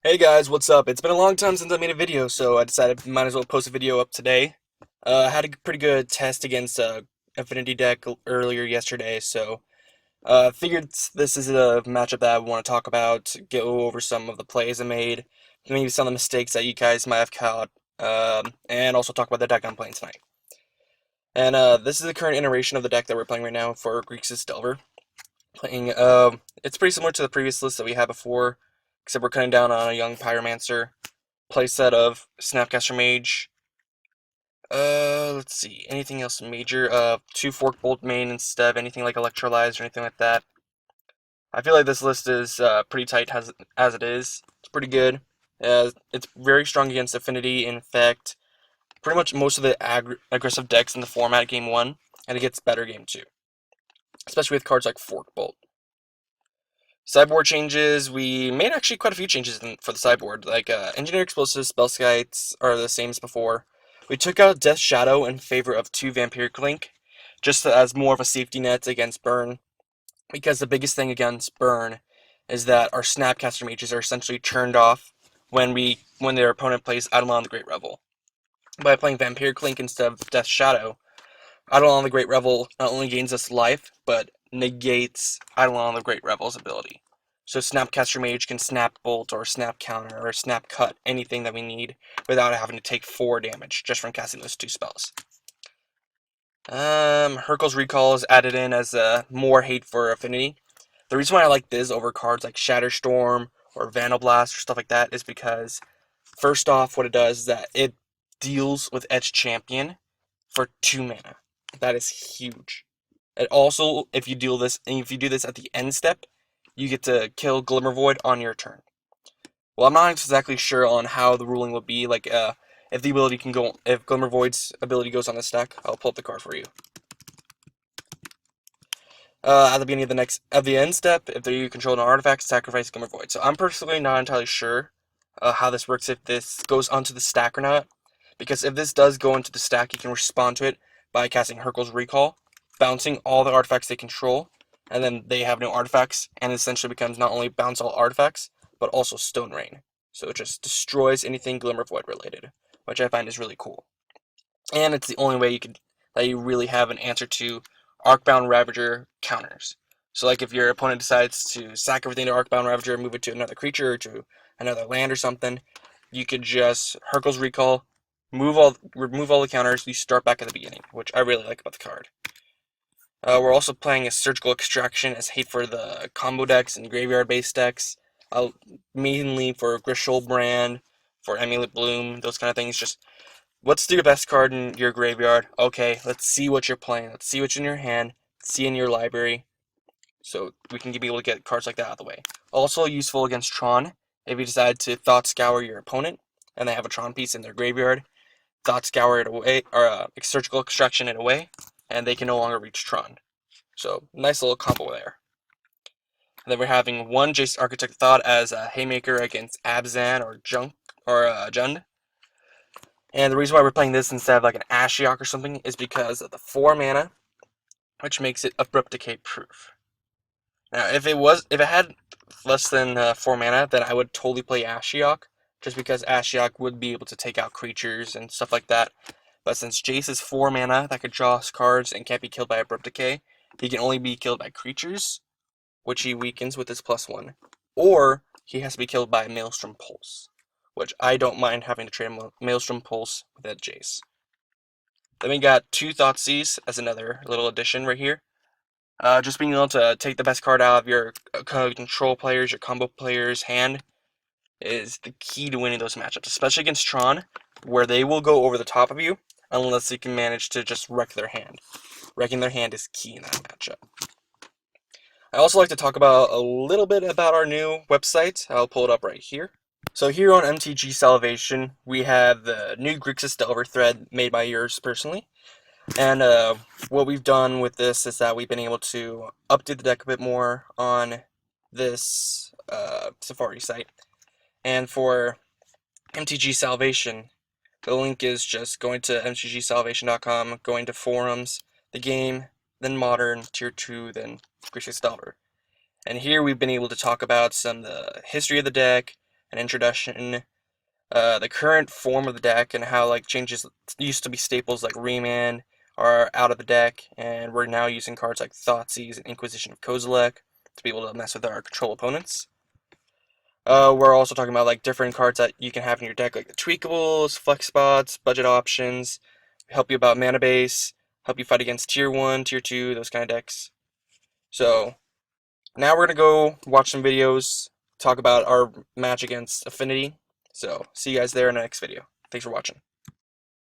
Hey guys, what's up? It's been a long time since I made a video, so I decided might as well post a video up today. I had a pretty good test against Affinity deck earlier yesterday, so figured this is a matchup that I want to talk about, go over some of the plays I made, maybe some of the mistakes that you guys might have caught, and also talk about the deck I'm playing tonight. And this is the current iteration of the deck that we're playing right now for Grixis Delver. Playing, it's pretty similar to the previous list that we had before, except we're cutting down on a young Pyromancer playset of Snapcaster Mage. Let's see. Anything else major? Two Fork Bolt main instead of anything like Electrolyze or anything like that. I feel like this list is pretty tight as it is. It's pretty good. It's very strong against Affinity. In fact, pretty much most of the aggressive decks in the format game 1, and it gets better game 2. Especially with cards like Fork Bolt. Sideboard changes, we made actually quite a few changes for the sideboard. Like Engineer Explosives, Spell Skites are the same as before. We took out Death Shadow in favor of 2 Vampiric Link, just as more of a safety net against burn. Because the biggest thing against burn is that our Snapcaster Mages are essentially turned off when their opponent plays Eidolon the Great Revel. By playing Vampiric Link instead of Death Shadow, Eidolon the Great Revel not only gains us life, but negates Eidolon the Great Revel's ability. So Snapcaster Mage can Snap Bolt or Snap Counter or Snap Cut anything that we need without having to take 4 damage just from casting those 2 spells. Hurkyl's Recall is added in as more hate for Affinity. The reason why I like this over cards like Shatterstorm or Vandal Blast or stuff like that is because, first off, what it does is that it deals with Edge Champion for 2 mana. That is huge. And also, if you do this at the end step, you get to kill Glimmervoid on your turn. Well, I'm not exactly sure on how the ruling will be. Like, if the ability can go, if Glimmervoid's ability goes on the stack, I'll pull up the card for you. At the beginning of at the end step, if you control an artifact, sacrifice Glimmervoid. So I'm personally not entirely sure how this works, if this goes onto the stack or not. Because if this does go into the stack, you can respond to it by casting Hurkyl's Recall, bouncing all the artifacts they control, and then they have no artifacts, and it essentially becomes not only bounce all artifacts, but also Stone Rain. So it just destroys anything Glimmervoid related, which I find is really cool. And it's the only way that you really have an answer to Arcbound Ravager counters. So like if your opponent decides to sack everything to Arcbound Ravager, move it to another creature or to another land or something, you could just Hurkyl's Recall, remove all the counters, you start back at the beginning, which I really like about the card. We're also playing a Surgical Extraction as hate for the combo decks and graveyard-based decks, mainly for Griselbrand, for Amulet Bloom, those kind of things. Just, what's your best card in your graveyard? Okay, let's see what you're playing. Let's see what's in your hand, see in your library, so we can be able to get cards like that out of the way. Also useful against Tron, if you decide to Thought Scour your opponent, and they have a Tron piece in their graveyard, Thought Scour it away, or Surgical Extraction it away, and they can no longer reach Tron. So, nice little combo there. And then we're having one Jace Architect Thought as a Haymaker against Abzan or Jund. And the reason why we're playing this instead of like an Ashiok or something is because of the 4 mana, which makes it Abrupt Decay proof. Now, if it had less than 4 mana, then I would totally play Ashiok, just because Ashiok would be able to take out creatures and stuff like that. But since Jace is 4 mana that could draw cards and can't be killed by Abrupt Decay, he can only be killed by creatures, which he weakens with his +1, or he has to be killed by Maelstrom Pulse, which I don't mind having to trade Maelstrom Pulse with that Jace. Then we got 2 Thoughtseize as another little addition right here. Just being able to take the best card out of your control players, your combo players' hand, is the key to winning those matchups, especially against Tron, where they will go over the top of you unless you can manage to just wreck their hand. Wrecking their hand is key in that matchup. I also like to talk about a little bit about our new website. I'll pull it up right here. So here on MTG Salvation, we have the new Grixis Delver thread made by yours personally. And what we've done with this is that we've been able to update the deck a bit more on this Safari site. And for MTG Salvation, the link is just going to mtgsalvation.com, going to forums, the game, then modern, tier 2, then Grixis Delver. And here we've been able to talk about some of the history of the deck, an introduction, the current form of the deck, and how like changes used to be staples like Remand are out of the deck, and we're now using cards like Thoughtseize and Inquisition of Kozilek to be able to mess with our control opponents. We're also talking about like different cards that you can have in your deck, like the tweakables, flex spots, budget options, help you about mana base, help you fight against tier 1, tier 2, those kind of decks. So now we're gonna go watch some videos, talk about our match against Affinity. So see you guys there in the next video. Thanks for watching.